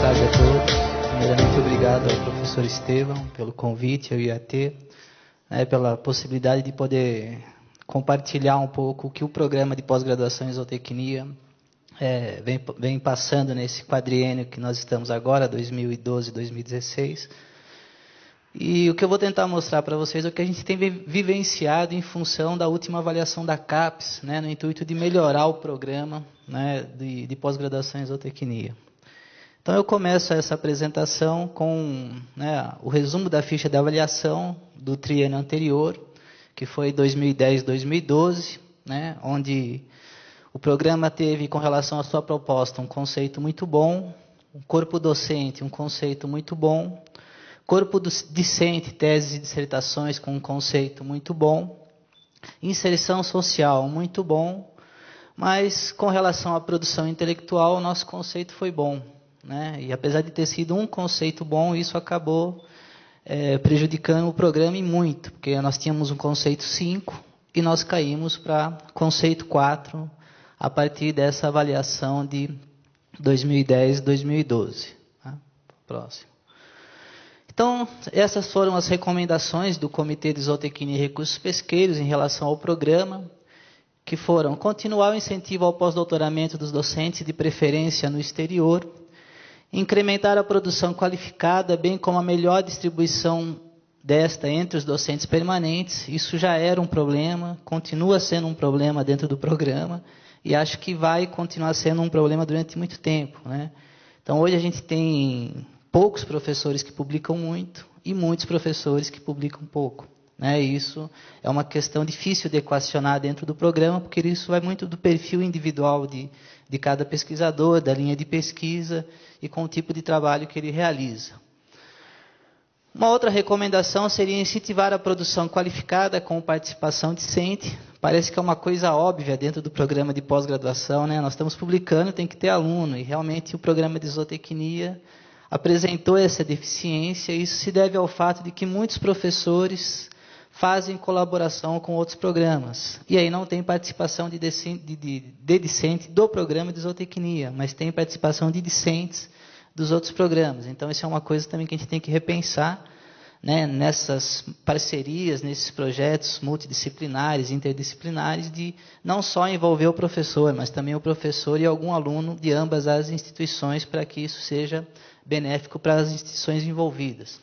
tarde a todos. Primeiramente, obrigado ao professor Estevão pelo convite ao IAT, pela possibilidade de poder compartilhar um pouco o que o programa de pós-graduação em zootecnia vem passando nesse quadriênio que nós estamos agora, 2012-2016. E o que eu vou tentar mostrar para vocês é o que a gente tem vivenciado em função da última avaliação da CAPES, no intuito de melhorar o programa de pós-graduação em zootecnia. Então, eu começo essa apresentação com o resumo da ficha de avaliação do triênio anterior, que foi 2010-2012, onde o programa teve, com relação à sua proposta, um conceito muito bom, um corpo docente, um conceito muito bom, corpo discente, teses e dissertações com um conceito muito bom, inserção social muito bom, mas com relação à produção intelectual, o nosso conceito foi bom. E apesar de ter sido um conceito bom, isso acabou prejudicando o programa e muito, porque nós tínhamos um conceito 5 e nós caímos para conceito 4 a partir dessa avaliação de 2010-2012. Próximo. Então, essas foram as recomendações do Comitê de Zootecnia e Recursos Pesqueiros em relação ao programa, que foram continuar o incentivo ao pós-doutoramento dos docentes, de preferência no exterior, incrementar a produção qualificada, bem como a melhor distribuição desta entre os docentes permanentes. Isso já era um problema, continua sendo um problema dentro do programa, e acho que vai continuar sendo um problema durante muito tempo. Então, hoje a gente tem poucos professores que publicam muito e muitos professores que publicam pouco. Isso é uma questão difícil de equacionar dentro do programa, porque isso vai muito do perfil individual de cada pesquisador, da linha de pesquisa e com o tipo de trabalho que ele realiza. Uma outra recomendação seria incentivar a produção qualificada com participação discente. Parece que é uma coisa óbvia dentro do programa de pós-graduação. Nós estamos publicando, tem que ter aluno, e realmente o programa de zootecnia apresentou essa deficiência. Isso se deve ao fato de que muitos professores fazem colaboração com outros programas. E aí não tem participação de discente do programa de zootecnia, mas tem participação de discentes dos outros programas. Então, isso é uma coisa também que a gente tem que repensar, nessas parcerias, nesses projetos multidisciplinares, interdisciplinares, de não só envolver o professor, mas também o professor e algum aluno de ambas as instituições, para que isso seja benéfico para as instituições envolvidas.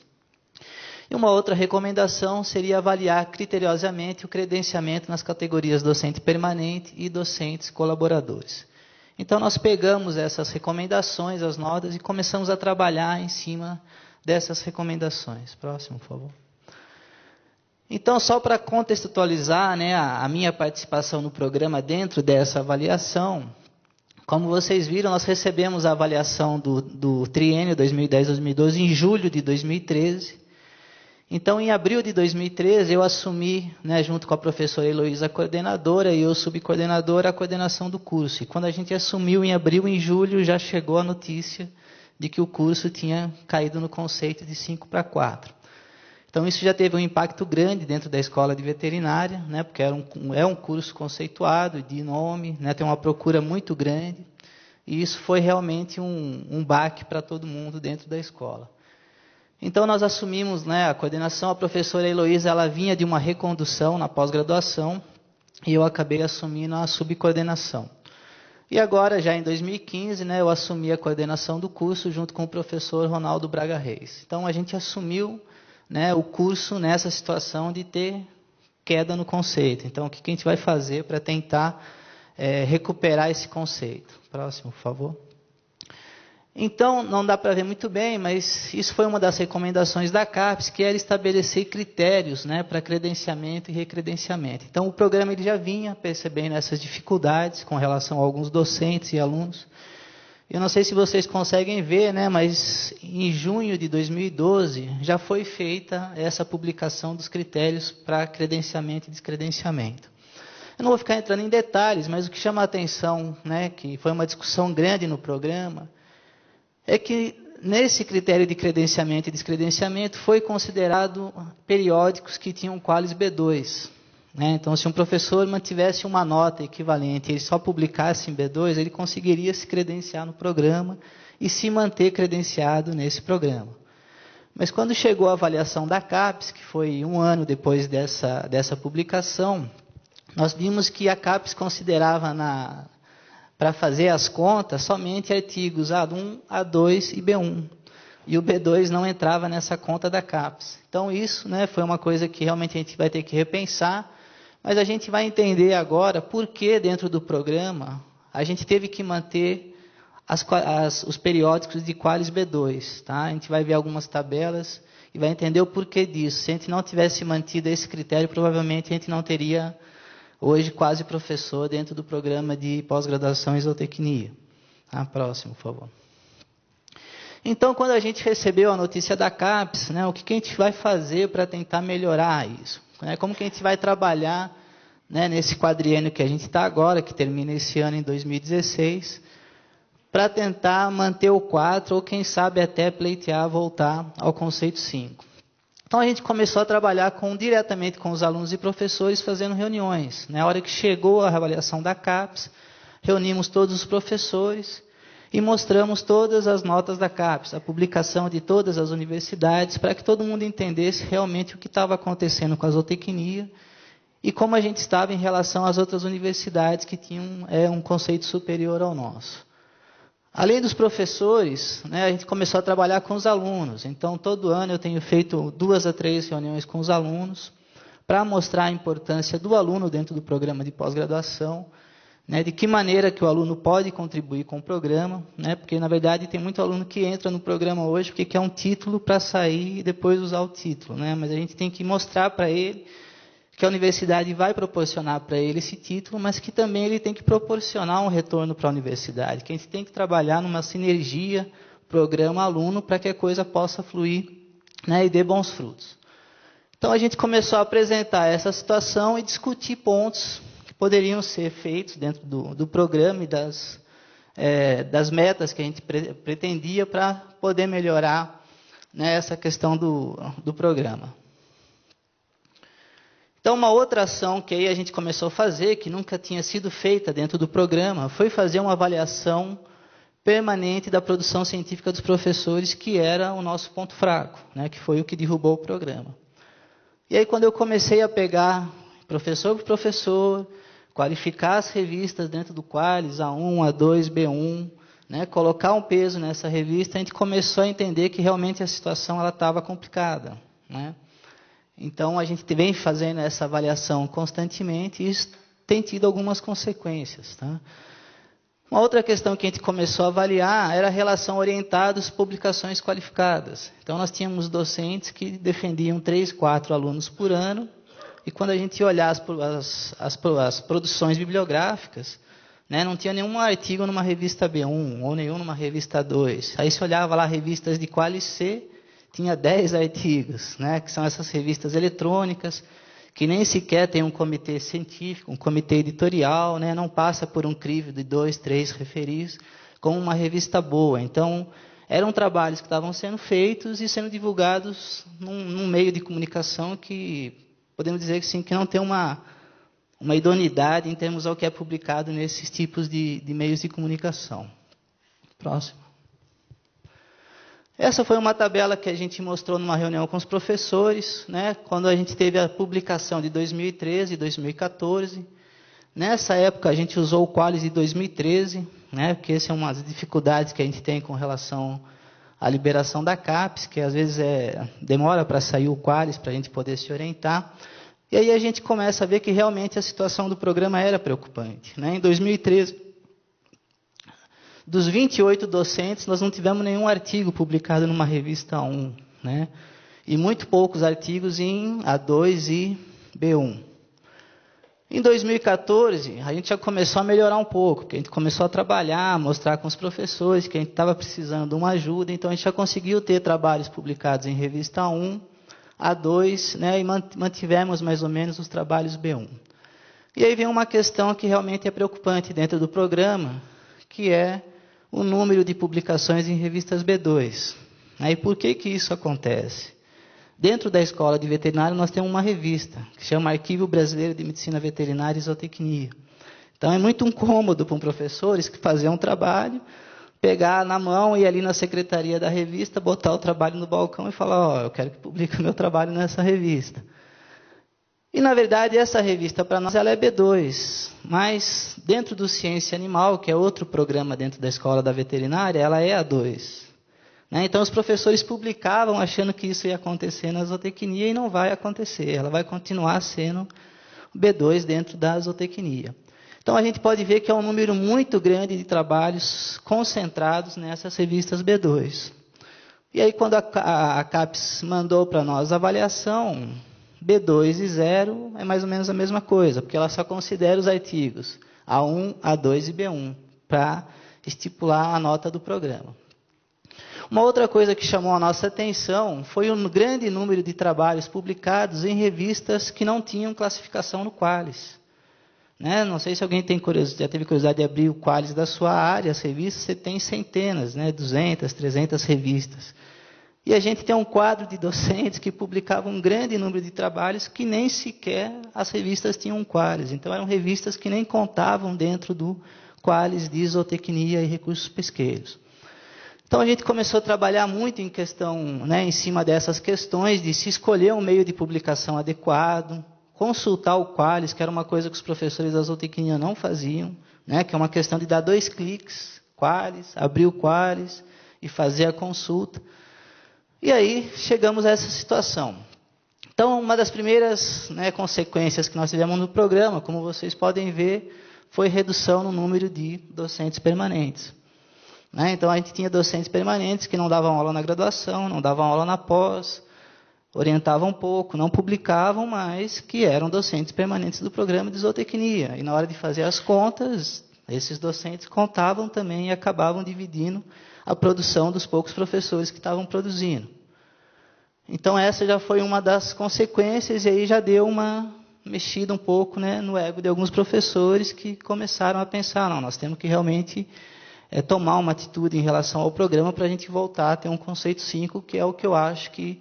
E uma outra recomendação seria avaliar criteriosamente o credenciamento nas categorias docente permanente e docentes colaboradores. Então, nós pegamos essas recomendações, as notas, e começamos a trabalhar em cima dessas recomendações. Próximo, por favor. Então, só para contextualizar a minha participação no programa dentro dessa avaliação, como vocês viram, nós recebemos a avaliação do triênio 2010-2012 em julho de 2013. Então, em abril de 2013, eu assumi, junto com a professora Heloísa, a coordenadora, e eu, subcoordenadora, a coordenação do curso. E quando a gente assumiu em abril, em julho, já chegou a notícia de que o curso tinha caído no conceito de 5 para 4. Então, isso já teve um impacto grande dentro da escola de veterinária, porque é um curso conceituado, de nome, tem uma procura muito grande, e isso foi realmente um baque para todo mundo dentro da escola. Então, nós assumimos a coordenação. A professora Heloísa, ela vinha de uma recondução na pós-graduação, e eu acabei assumindo a subcoordenação. E agora, já em 2015, eu assumi a coordenação do curso junto com o professor Ronaldo Braga Reis. Então, a gente assumiu o curso nessa situação de ter queda no conceito. Então, o que a gente vai fazer para tentar recuperar esse conceito? Próximo, por favor. Então, não dá para ver muito bem, mas isso foi uma das recomendações da CAPES, que era estabelecer critérios para credenciamento e recredenciamento. Então, o programa ele já vinha percebendo essas dificuldades com relação a alguns docentes e alunos. Eu não sei se vocês conseguem ver, mas em junho de 2012 já foi feita essa publicação dos critérios para credenciamento e descredenciamento. Eu não vou ficar entrando em detalhes, mas o que chama a atenção, que foi uma discussão grande no programa, é que nesse critério de credenciamento e descredenciamento foi considerado periódicos que tinham qualis B2. Então, se um professor mantivesse uma nota equivalente e ele só publicasse em B2, ele conseguiria se credenciar no programa e se manter credenciado nesse programa. Mas quando chegou a avaliação da CAPES, que foi 1 ano depois dessa publicação, nós vimos que a CAPES considerava para fazer as contas somente artigos A1, A2 e B1. E o B2 não entrava nessa conta da CAPES. Então isso, né, foi uma coisa que realmente a gente vai ter que repensar, mas a gente vai entender agora por que dentro do programa a gente teve que manter os periódicos de Qualis B2. Tá? A gente vai ver algumas tabelas e vai entender o porquê disso. Se a gente não tivesse mantido esse critério, provavelmente a gente não teria hoje quase professor dentro do programa de pós-graduação em zootecnia. Próximo, por favor. Então, quando a gente recebeu a notícia da CAPES, né, o que a gente vai fazer para tentar melhorar isso? Né, como que a gente vai trabalhar, né, nesse quadriênio que a gente está agora, que termina esse ano em 2016, para tentar manter o 4, ou quem sabe até pleitear voltar ao conceito 5. Então, a gente começou a trabalhar diretamente com os alunos e professores, fazendo reuniões. Na hora que chegou a avaliação da CAPES, reunimos todos os professores e mostramos todas as notas da CAPES, a publicação de todas as universidades, para que todo mundo entendesse realmente o que estava acontecendo com a zootecnia e como a gente estava em relação às outras universidades que tinham um conceito superior ao nosso. Além dos professores, né, a gente começou a trabalhar com os alunos. Então, todo ano eu tenho feito 2 a 3 reuniões com os alunos para mostrar a importância do aluno dentro do programa de pós-graduação, né, de que maneira que o aluno pode contribuir com o programa, né, porque, na verdade, tem muito aluno que entra no programa hoje porque quer um título para sair e depois usar o título. Né, mas a gente tem que mostrar para ele que a universidade vai proporcionar para ele esse título, mas que também ele tem que proporcionar um retorno para a universidade, que a gente tem que trabalhar numa sinergia programa-aluno para que a coisa possa fluir, né, e dê bons frutos. Então, a gente começou a apresentar essa situação e discutir pontos que poderiam ser feitos dentro do programa e das metas que a gente pretendia para poder melhorar, né, essa questão do programa. Então, uma outra ação que aí a gente começou a fazer, que nunca tinha sido feita dentro do programa, foi fazer uma avaliação permanente da produção científica dos professores, que era o nosso ponto fraco, né, que foi o que derrubou o programa. E aí, quando eu comecei a pegar professor por professor, qualificar as revistas dentro do Qualis, A1, A2, B1, né, colocar um peso nessa revista, a gente começou a entender que realmente a situação estava complicada, né? Então, a gente vem fazendo essa avaliação constantemente e isso tem tido algumas consequências. Tá? Uma outra questão que a gente começou a avaliar era a relação orientados publicações qualificadas. Então, nós tínhamos docentes que defendiam 3, 4 alunos por ano, e quando a gente olhar as produções bibliográficas, né, não tinha nenhum artigo numa revista B1 ou nenhum numa revista 2. Aí se olhava lá revistas de Qualis C, tinha 10 artigos, né, que são essas revistas eletrônicas, que nem sequer tem um comitê científico, um comitê editorial, né, não passa por um crivo de 2, 3 referis, como uma revista boa. Então, eram trabalhos que estavam sendo feitos e sendo divulgados num meio de comunicação que, podemos dizer que sim, que não tem uma idoneidade em termos ao que é publicado nesses tipos de meios de comunicação. Próximo. Essa foi uma tabela que a gente mostrou numa reunião com os professores, né, quando a gente teve a publicação de 2013 e 2014. Nessa época, a gente usou o Qualis de 2013, né, porque essa é uma das dificuldades que a gente tem com relação à liberação da CAPES, que às vezes demora para sair o Qualis, para a gente poder se orientar. E aí a gente começa a ver que realmente a situação do programa era preocupante. Né? Em 2013... dos 28 docentes, nós não tivemos nenhum artigo publicado numa revista A1, né? E muito poucos artigos em A2 e B1. Em 2014, a gente já começou a melhorar um pouco, porque a gente começou a trabalhar, mostrar com os professores que a gente estava precisando de uma ajuda, então a gente já conseguiu ter trabalhos publicados em revista A1, A2, né? E mantivemos mais ou menos os trabalhos B1. E aí vem uma questão que realmente é preocupante dentro do programa, que é o número de publicações em revistas B2. E por que isso acontece? Dentro da Escola de Veterinário, nós temos uma revista, que chama Arquivo Brasileiro de Medicina Veterinária e Zootecnia. Então, é muito incômodo para um professor fazer um trabalho, pegar na mão e ir ali na secretaria da revista, botar o trabalho no balcão e falar, ó, eu quero que publique o meu trabalho nessa revista. E, na verdade, essa revista, para nós, ela é B2, mas dentro do Ciência Animal, que é outro programa dentro da Escola da Veterinária, ela é A2. Né? Então, os professores publicavam achando que isso ia acontecer na zootecnia e não vai acontecer. Ela vai continuar sendo B2 dentro da zootecnia. Então, a gente pode ver que é um número muito grande de trabalhos concentrados nessas revistas B2. E aí, quando a CAPES mandou para nós a avaliação, B2 e 0 é mais ou menos a mesma coisa, porque ela só considera os artigos A1, A2 e B1 para estipular a nota do programa. Uma outra coisa que chamou a nossa atenção foi o grande número de trabalhos publicados em revistas que não tinham classificação no Qualis. Né? Não sei se alguém tem já teve curiosidade de abrir o Qualis da sua área, as revistas, você tem centenas, né? 200, 300 revistas. E a gente tem um quadro de docentes que publicavam um grande número de trabalhos que nem sequer as revistas tinham um Qualis. Então, eram revistas que nem contavam dentro do Qualis de zootecnia e recursos pesqueiros. Então, a gente começou a trabalhar muito em questão, né, em cima dessas questões de se escolher um meio de publicação adequado, consultar o Qualis, que era uma coisa que os professores da zootecnia não faziam, né, que é uma questão de dar 2 cliques, Qualis, abrir o Qualis e fazer a consulta. E aí, chegamos a essa situação. Então, uma das primeiras, né, consequências que nós tivemos no programa, como vocês podem ver, foi redução no número de docentes permanentes. Né? Então, a gente tinha docentes permanentes que não davam aula na graduação, não davam aula na pós, orientavam pouco, não publicavam, mas que eram docentes permanentes do programa de zootecnia. E na hora de fazer as contas, esses docentes contavam também e acabavam dividindo a produção dos poucos professores que estavam produzindo. Então, essa já foi uma das consequências, e aí já deu uma mexida um pouco, né, no ego de alguns professores que começaram a pensar, não, nós temos que realmente tomar uma atitude em relação ao programa para a gente voltar a ter um conceito 5, que é o que eu acho que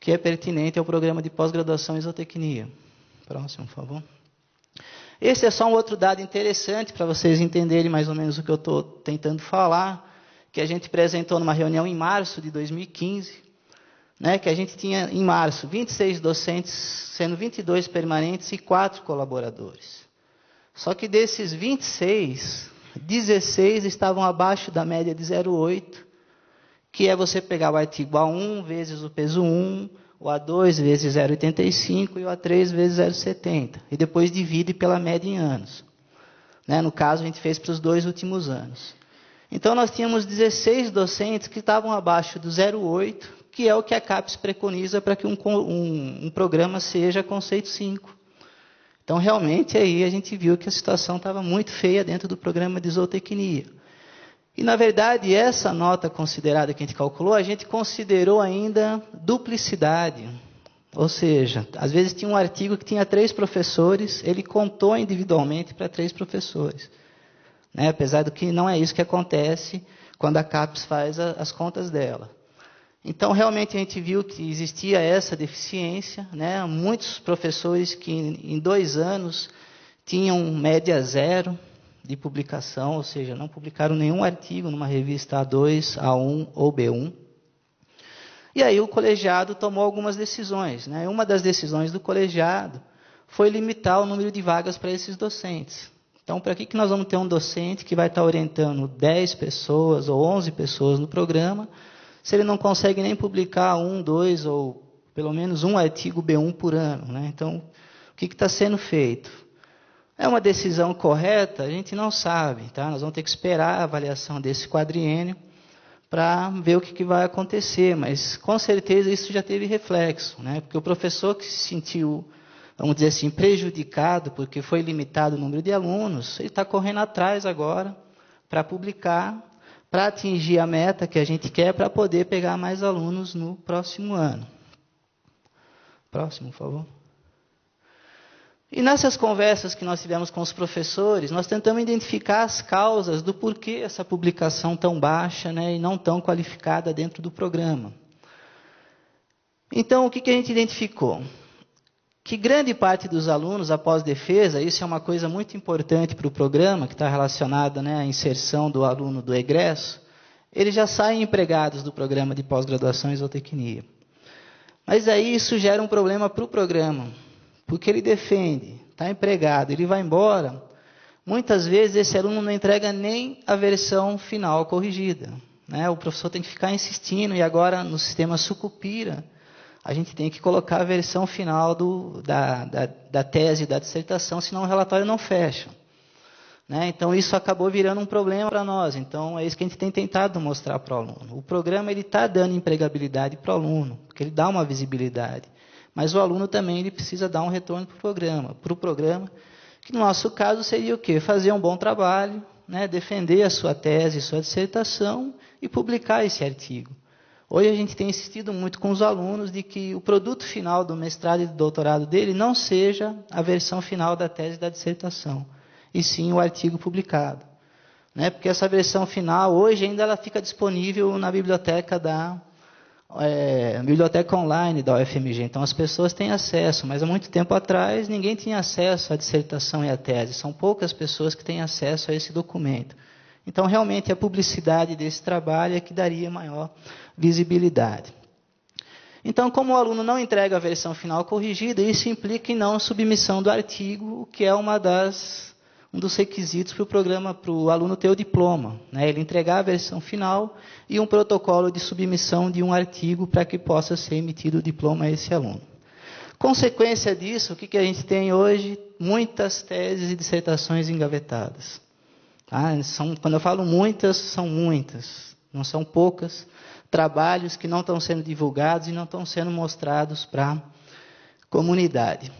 é pertinente ao programa de pós-graduação em zootecnia. Próximo, por favor. Esse é só um outro dado interessante para vocês entenderem mais ou menos o que eu estou tentando falar, que a gente apresentou numa reunião em março de 2015, né, que a gente tinha, em março, 26 docentes, sendo 22 permanentes e 4 colaboradores. Só que desses 26, 16 estavam abaixo da média de 0,8, que é você pegar o artigo A1 vezes o peso 1, o A2 vezes 0,85 e o A3 vezes 0,70. E depois divide pela média em anos. Né, no caso, a gente fez para os 2 últimos anos. Então, nós tínhamos 16 docentes que estavam abaixo do 0,8, que é o que a CAPES preconiza para que um programa seja conceito 5. Então, realmente, aí a gente viu que a situação estava muito feia dentro do programa de zootecnia. E, na verdade, essa nota considerada que a gente calculou, a gente considerou ainda duplicidade. Ou seja, às vezes tinha um artigo que tinha 3 professores, ele contou individualmente para 3 professores. Né? Apesar do que não é isso que acontece quando a CAPES faz as contas dela. Então, realmente, a gente viu que existia essa deficiência, né? Muitos professores que em 2 anos tinham média 0 de publicação, ou seja, não publicaram nenhum artigo numa revista A2, A1 ou B1. E aí o colegiado tomou algumas decisões. Né? Uma das decisões do colegiado foi limitar o número de vagas para esses docentes. Então, para que nós vamos ter um docente que vai estar orientando 10 pessoas ou 11 pessoas no programa, se ele não consegue nem publicar 1, 2 ou pelo menos um artigo B1 por ano? Né? Então, o que está sendo feito? É uma decisão correta? A gente não sabe. Tá? Nós vamos ter que esperar a avaliação desse quadriênio para ver o que vai acontecer. Mas, com certeza, isso já teve reflexo. Né? Porque o professor que se sentiu, vamos dizer assim, prejudicado porque foi limitado o número de alunos, ele está correndo atrás agora para publicar, para atingir a meta que a gente quer, para poder pegar mais alunos no próximo ano. Próximo, por favor. E nessas conversas que nós tivemos com os professores, nós tentamos identificar as causas do porquê essa publicação tão baixa, né, e não tão qualificada dentro do programa. Então, o que a gente identificou? Que grande parte dos alunos, após defesa, isso é uma coisa muito importante para o programa, que está relacionada, né, à inserção do aluno do egresso, eles já saem empregados do programa de pós-graduação em zootecnia. Mas aí isso gera um problema para o programa, porque ele defende, está empregado, ele vai embora. Muitas vezes esse aluno não entrega nem a versão final corrigida, né? O professor tem que ficar insistindo, e agora no sistema Sucupira, a gente tem que colocar a versão final da tese, da dissertação, senão o relatório não fecha. Né? Então, isso acabou virando um problema para nós. Então, é isso que a gente tem tentado mostrar para o aluno. O programa está dando empregabilidade para o aluno, porque ele dá uma visibilidade. Mas o aluno também ele precisa dar um retorno para o programa, que no nosso caso seria o quê? Fazer um bom trabalho, né? Defender a sua tese, sua dissertação e publicar esse artigo. Hoje a gente tem insistido muito com os alunos de que o produto final do mestrado e do doutorado dele não seja a versão final da tese e da dissertação, e sim o artigo publicado. Né? Porque essa versão final, hoje ainda ela fica disponível na biblioteca biblioteca online da UFMG. Então as pessoas têm acesso, mas há muito tempo atrás ninguém tinha acesso à dissertação e à tese. São poucas pessoas que têm acesso a esse documento. Então realmente a publicidade desse trabalho é que daria maior visibilidade. Então, como o aluno não entrega a versão final corrigida, isso implica em não submissão do artigo, o que é um dos requisitos para o programa, para o aluno ter o diploma. Né? Ele entregar a versão final e um protocolo de submissão de um artigo para que possa ser emitido o diploma a esse aluno. Consequência disso, o que a gente tem hoje? Muitas teses e dissertações engavetadas. Quando eu falo muitas, são muitas, não são poucas. Trabalhos que não estão sendo divulgados e não estão sendo mostrados para a comunidade.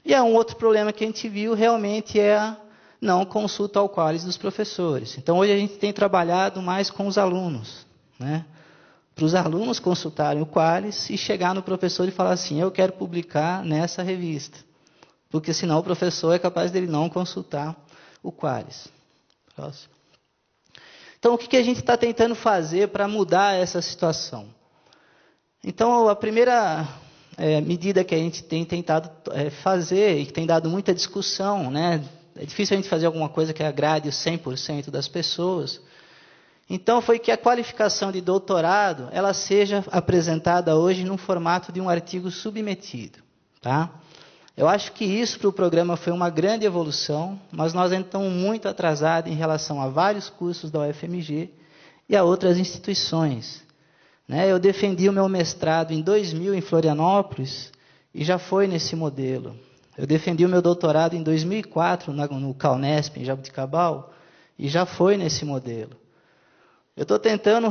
E um outro problema que a gente viu realmente é a não consulta ao qualis dos professores. Então, hoje a gente tem trabalhado mais com os alunos, né? Para os alunos consultarem o qualis e chegar no professor e falar assim, eu quero publicar nessa revista. Porque senão o professor é capaz dele não consultar o qualis. Próximo. Então, o que a gente está tentando fazer para mudar essa situação? Então, a primeira medida que a gente tem tentado fazer, e que tem dado muita discussão, né? É difícil a gente fazer alguma coisa que agrade os 100% das pessoas. Então, foi que a qualificação de doutorado, ela seja apresentada hoje num formato de um artigo submetido. Tá? Eu acho que isso para o programa foi uma grande evolução, mas nós ainda estamos muito atrasados em relação a vários cursos da UFMG e a outras instituições. Né? Eu defendi o meu mestrado em 2000 em Florianópolis e já foi nesse modelo. Eu defendi o meu doutorado em 2004 no CalNesp, em Jabuticabal, e já foi nesse modelo. Eu estou tentando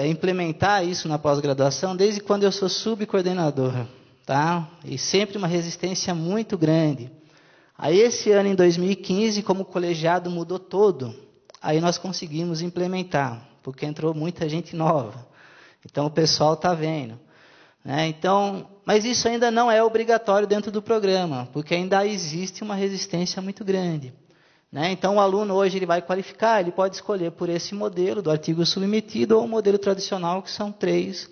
implementar isso na pós-graduação desde quando eu sou subcoordenador. Tá? E sempre uma resistência muito grande. Aí esse ano, em 2015, como o colegiado mudou todo, aí nós conseguimos implementar, porque entrou muita gente nova. Então o pessoal está vendo. Né? Então, mas isso ainda não é obrigatório dentro do programa, porque ainda existe uma resistência muito grande. Né? Então o aluno hoje ele vai qualificar, ele pode escolher por esse modelo do artigo submetido ou o modelo tradicional, que são 3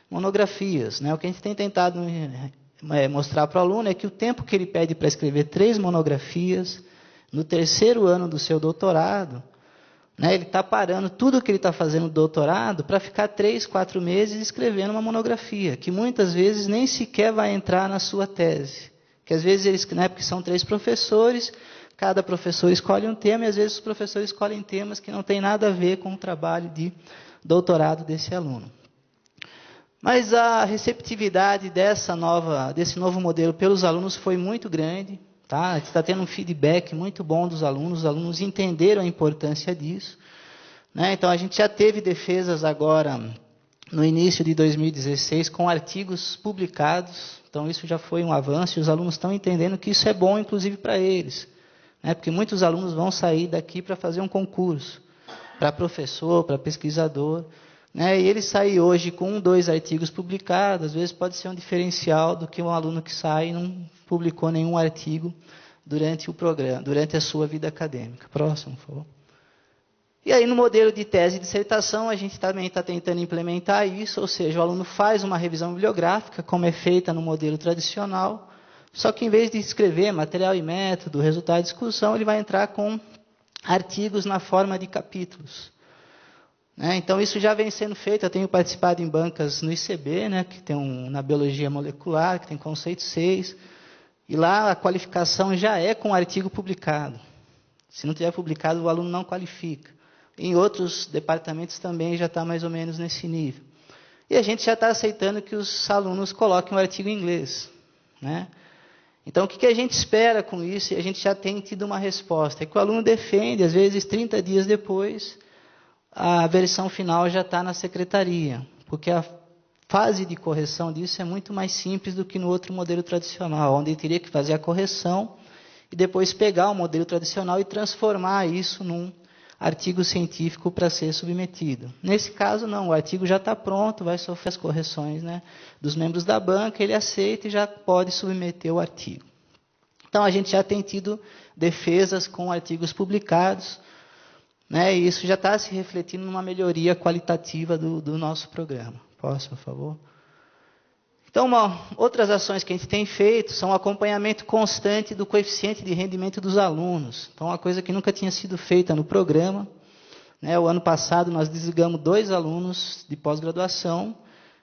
monografias. Né? O que a gente tem tentado mostrar para o aluno é que o tempo que ele pede para escrever 3 monografias, no 3º ano do seu doutorado, né, ele está parando tudo o que ele está fazendo no doutorado para ficar 3, 4 meses escrevendo uma monografia, que muitas vezes nem sequer vai entrar na sua tese. Que às vezes eles, né, porque são 3 professores, cada professor escolhe um tema, e às vezes os professores escolhem temas que não têm nada a ver com o trabalho de doutorado desse aluno. Mas a receptividade desse novo modelo pelos alunos foi muito grande. Tá? A gente está tendo um feedback muito bom dos alunos, os alunos entenderam a importância disso. Né? Então, a gente já teve defesas agora, no início de 2016, com artigos publicados. Então, isso já foi um avanço, e os alunos estão entendendo que isso é bom, inclusive, para eles. Né? Porque muitos alunos vão sair daqui para fazer um concurso, para professor, para pesquisador. Né? E ele sai hoje com 2 artigos publicados, às vezes pode ser um diferencial do que um aluno que sai e não publicou nenhum artigo durante o programa, durante a sua vida acadêmica. Próximo, por favor. E aí, no modelo de tese e dissertação, a gente também está tentando implementar isso, ou seja, o aluno faz uma revisão bibliográfica, como é feita no modelo tradicional, só que em vez de escrever material e método, resultado de discussão, ele vai entrar com artigos na forma de capítulos. né? Então, isso já vem sendo feito. Eu tenho participado em bancas no ICB, né, que tem na biologia molecular, que tem conceito 6, e lá a qualificação já é com artigo publicado. Se não tiver publicado, o aluno não qualifica. Em outros departamentos também já está mais ou menos nesse nível. E a gente já está aceitando que os alunos coloquem o artigo em inglês, né? Então, o que a gente espera com isso? E a gente já tem tido uma resposta. É que o aluno defende, às vezes, 30 dias depois, a versão final já está na secretaria. Porque a fase de correção disso é muito mais simples do que no outro modelo tradicional, onde ele teria que fazer a correção e depois pegar o modelo tradicional e transformar isso num artigo científico para ser submetido. Nesse caso, não, o artigo já está pronto, vai sofrer as correções, né, dos membros da banca, ele aceita e já pode submeter o artigo. Então, a gente já tem tido defesas com artigos publicados, né, e isso já está se refletindo numa melhoria qualitativa do nosso programa. Próximo, por favor. Então, outras ações que a gente tem feito são o acompanhamento constante do coeficiente de rendimento dos alunos. Então, uma coisa que nunca tinha sido feita no programa, né? O ano passado, nós desligamos 2 alunos de pós-graduação,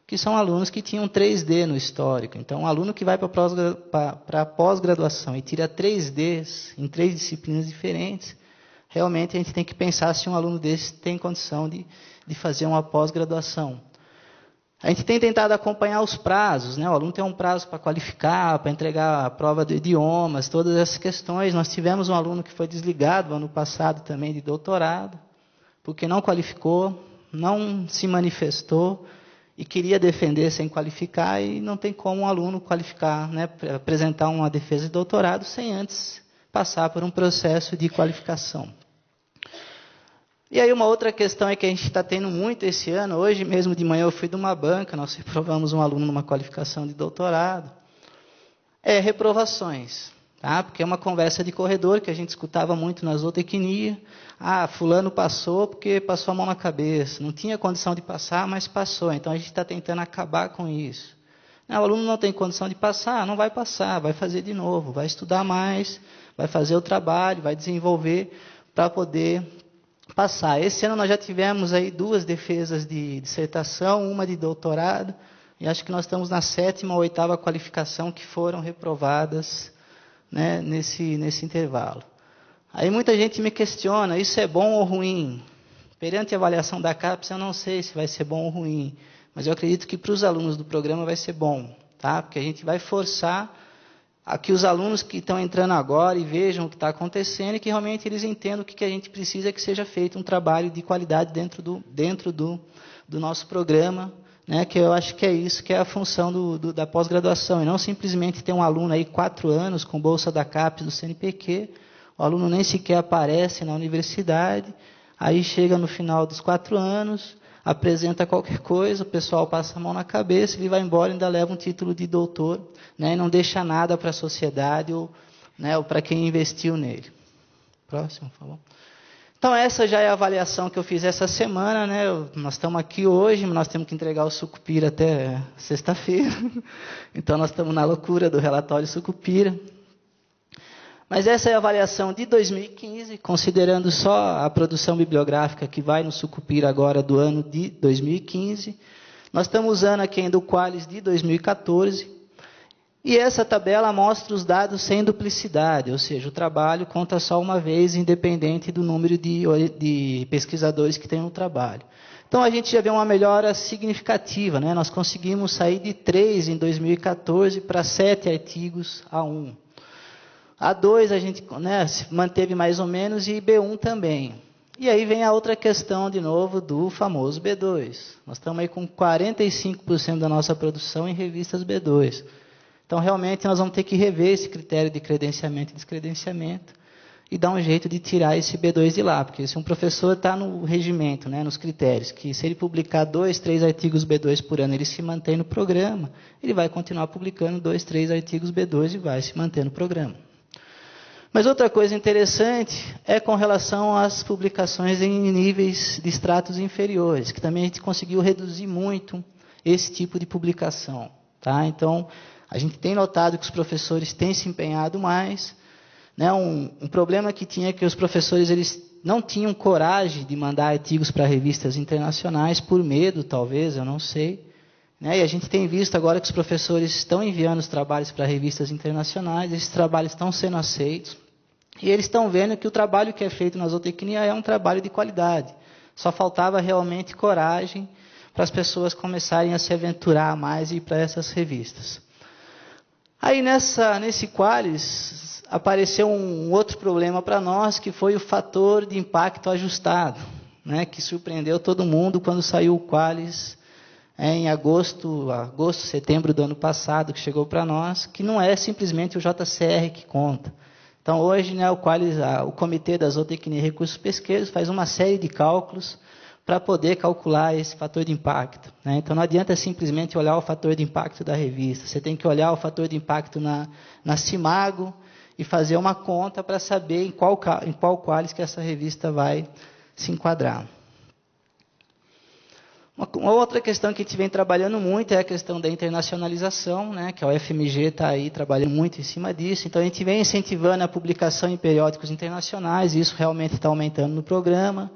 que são alunos que tinham 3D no histórico. Então, um aluno que vai para a pós-graduação e tira 3Ds em 3 disciplinas diferentes, realmente a gente tem que pensar se um aluno desse tem condição de fazer uma pós-graduação. A gente tem tentado acompanhar os prazos, né? O aluno tem um prazo para qualificar, para entregar a prova de idiomas, todas essas questões. Nós tivemos um aluno que foi desligado ano passado também de doutorado, porque não qualificou, não se manifestou e queria defender sem qualificar, e não tem como um aluno qualificar, né? Apresentar uma defesa de doutorado sem antes passar por um processo de qualificação. E aí uma outra questão é que a gente está tendo muito esse ano. Hoje mesmo de manhã eu fui de uma banca, nós reprovamos um aluno numa qualificação de doutorado. Reprovações, tá? Porque é uma conversa de corredor que a gente escutava muito na zootecnia. Fulano passou porque passou a mão na cabeça. Não tinha condição de passar, mas passou. Então a gente está tentando acabar com isso. O aluno não tem condição de passar, não vai passar, vai fazer de novo, vai estudar mais, vai fazer o trabalho, vai desenvolver para poder passar. Esse ano nós já tivemos aí 2 defesas de dissertação, uma de doutorado, e acho que nós estamos na 7ª ou 8ª qualificação que foram reprovadas, né, nesse intervalo. Aí muita gente me questiona, isso é bom ou ruim? Perante a avaliação da CAPES, eu não sei se vai ser bom ou ruim, mas eu acredito que para os alunos do programa vai ser bom, tá? Porque a gente vai forçar a que os alunos que estão entrando agora e vejam o que está acontecendo e que realmente eles entendam o que a gente precisa que seja feito um trabalho de qualidade dentro do nosso programa, né, que eu acho que é isso que é a função da pós-graduação, e não simplesmente ter um aluno aí 4 anos com bolsa da CAPES, do CNPq, o aluno nem sequer aparece na universidade, aí chega no final dos 4 anos, apresenta qualquer coisa, o pessoal passa a mão na cabeça, ele vai embora e ainda leva um título de doutor, né, e não deixa nada para a sociedade ou para quem investiu nele. Próximo, por favor. Então, essa já é a avaliação que eu fiz essa semana, né? Nós estamos aqui hoje, mas nós temos que entregar o Sucupira até sexta-feira. Então, nós estamos na loucura do relatório Sucupira. Mas essa é a avaliação de 2015, considerando só a produção bibliográfica que vai no Sucupira agora do ano de 2015. Nós estamos usando aqui ainda o Qualis de 2014. E essa tabela mostra os dados sem duplicidade, ou seja, o trabalho conta só uma vez, independente do número de pesquisadores que tem no trabalho. Então, a gente já vê uma melhora significativa, né? Nós conseguimos sair de 3 em 2014 para 7 artigos A1. A2 a gente, né, se manteve mais ou menos, e B1 também. E aí vem a outra questão, de novo, do famoso B2. Nós estamos aí com 45% da nossa produção em revistas B2. Então, realmente, nós vamos ter que rever esse critério de credenciamento e descredenciamento e dar um jeito de tirar esse B2 de lá. Porque se um professor está no regimento, né, nos critérios, que se ele publicar 2, 3 artigos B2 por ano, ele se mantém no programa, ele vai continuar publicando 2, 3 artigos B2 e vai se manter no programa. Mas outra coisa interessante é com relação às publicações em níveis de estratos inferiores, que também a gente conseguiu reduzir muito esse tipo de publicação. Tá? Então, a gente tem notado que os professores têm se empenhado mais. Né? Um problema que tinha é que os professores eles não tinham coragem de mandar artigos para revistas internacionais, por medo, talvez, eu não sei. Né? E a gente tem visto agora que os professores estão enviando os trabalhos para revistas internacionais, esses trabalhos estão sendo aceitos, e eles estão vendo que o trabalho que é feito na zootecnia é um trabalho de qualidade. Só faltava realmente coragem para as pessoas começarem a se aventurar mais e ir para essas revistas. Aí nesse Qualis apareceu um outro problema para nós, que foi o fator de impacto ajustado, né, que surpreendeu todo mundo quando saiu o Qualis em agosto, setembro do ano passado, que chegou para nós, que não é simplesmente o JCR que conta. Então hoje, né, o Qualis, o Comitê da Zootecnia e Recursos Pesqueiros faz uma série de cálculos para poder calcular esse fator de impacto. Né? Então, não adianta simplesmente olhar o fator de impacto da revista. Você tem que olhar o fator de impacto na Cimago e fazer uma conta para saber em qual Qualis que essa revista vai se enquadrar. Uma outra questão que a gente vem trabalhando muito é a questão da internacionalização, né? Que a UFMG está aí trabalhando muito em cima disso. Então, a gente vem incentivando a publicação em periódicos internacionais, e isso realmente está aumentando no programa.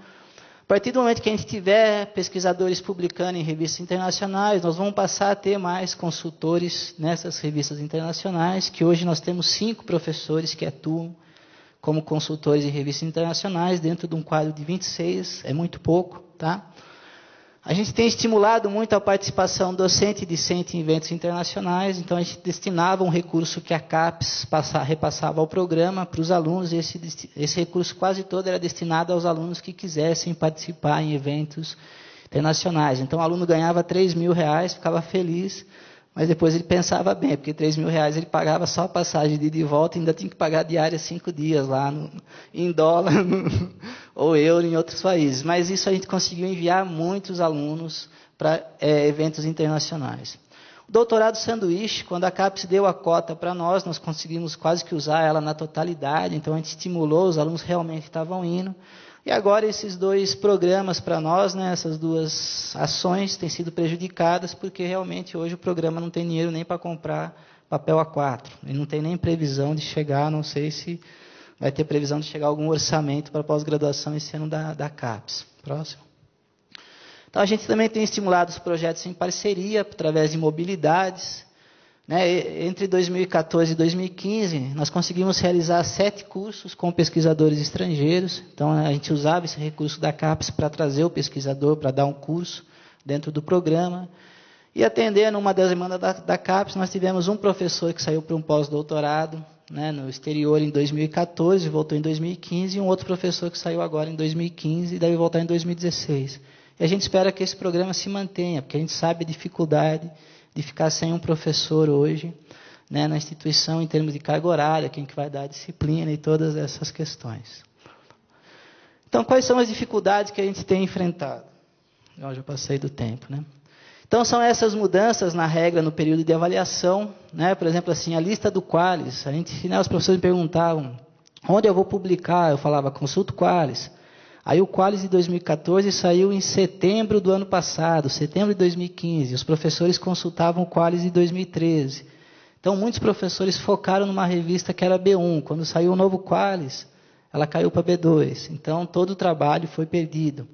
A partir do momento que a gente tiver pesquisadores publicando em revistas internacionais, nós vamos passar a ter mais consultores nessas revistas internacionais, que hoje nós temos 5 professores que atuam como consultores em revistas internacionais, dentro de um quadro de 26, é muito pouco, tá? A gente tem estimulado muito a participação docente e discente em eventos internacionais, então a gente destinava um recurso que a CAPES repassava ao programa para os alunos, e esse recurso quase todo era destinado aos alunos que quisessem participar em eventos internacionais. Então o aluno ganhava R$3.000, ficava feliz, mas depois ele pensava bem, porque R$3.000 ele pagava só a passagem de ida e volta, e ainda tinha que pagar diária 5 dias lá em dólar ou euro em outros países. Mas isso a gente conseguiu enviar muitos alunos para eventos internacionais. O doutorado sanduíche, quando a CAPES deu a cota para nós conseguimos quase que usar ela na totalidade, então a gente estimulou, os alunos realmente estavam indo. E agora esses 2 programas para nós, né, essas 2 ações têm sido prejudicadas, porque realmente hoje o programa não tem dinheiro nem para comprar papel A4. Ele não tem nem previsão de chegar, não sei se vai ter previsão de chegar algum orçamento para pós-graduação esse ano da CAPES. Próximo. Então a gente também tem estimulado os projetos em parceria, através de mobilidades. Né, entre 2014 e 2015, nós conseguimos realizar 7 cursos com pesquisadores estrangeiros. Então, a gente usava esse recurso da CAPES para trazer o pesquisador para dar um curso dentro do programa. E atendendo uma das demandas da CAPES, nós tivemos um professor que saiu para um pós-doutorado, né, no exterior em 2014, voltou em 2015, e um outro professor que saiu agora em 2015 e deve voltar em 2016. E a gente espera que esse programa se mantenha, porque a gente sabe a dificuldade de ficar sem um professor hoje, né, na instituição, em termos de carga horária, quem que vai dar a disciplina e todas essas questões. Então, quais são as dificuldades que a gente tem enfrentado? Eu já passei do tempo, né? Então, são essas mudanças na regra no período de avaliação, né? Por exemplo, assim, a lista do Qualis, né, os professores me perguntavam, onde eu vou publicar? Eu falava, consulta o Qualis. Aí o Qualis de 2014 saiu em setembro do ano passado, setembro de 2015. Os professores consultavam o Qualis de 2013. Então, muitos professores focaram numa revista que era B1. Quando saiu o novo Qualis, ela caiu para B2. Então, todo o trabalho foi perdido.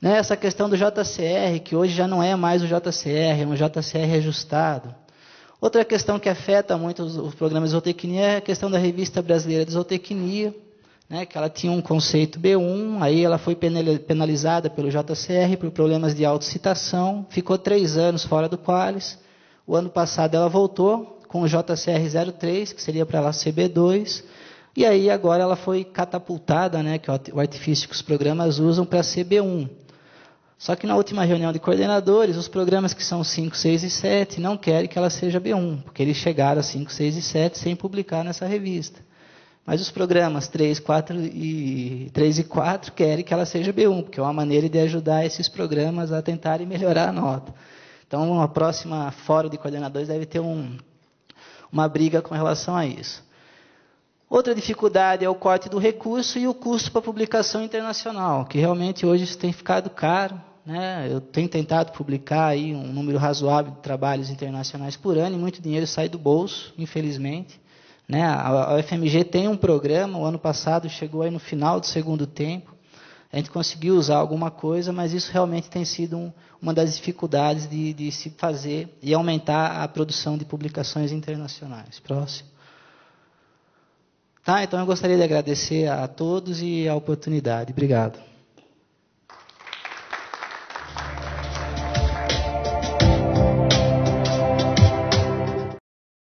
Essa questão do JCR, que hoje já não é mais o JCR, é um JCR ajustado. Outra questão que afeta muito os programas de zootecnia é a questão da Revista Brasileira de Zootecnia, né, que ela tinha um conceito B1, aí ela foi penalizada pelo JCR por problemas de autocitação, ficou 3 anos fora do Qualis. O ano passado ela voltou com o JCR 03, que seria para ela ser B2, e aí agora ela foi catapultada, né, que é o artifício que os programas usam para ser B1. Só que na última reunião de coordenadores, os programas que são 5, 6 e 7 não querem que ela seja B1, porque eles chegaram a 5, 6 e 7 sem publicar nessa revista. Mas os programas 3 e 4 querem que ela seja B1, porque é uma maneira de ajudar esses programas a tentarem melhorar a nota. Então, a próxima fórum de coordenadores deve ter uma briga com relação a isso. Outra dificuldade é o corte do recurso e o custo para publicação internacional, que realmente hoje isso tem ficado caro. Né? Eu tenho tentado publicar aí um número razoável de trabalhos internacionais por ano, e muito dinheiro sai do bolso, infelizmente. Né? A UFMG tem um programa, o ano passado chegou aí no final do segundo tempo, A gente conseguiu usar alguma coisa, mas isso realmente tem sido uma das dificuldades de se fazer e aumentar a produção de publicações internacionais. Próximo. Tá, então eu gostaria de agradecer a todos e a oportunidade. Obrigado.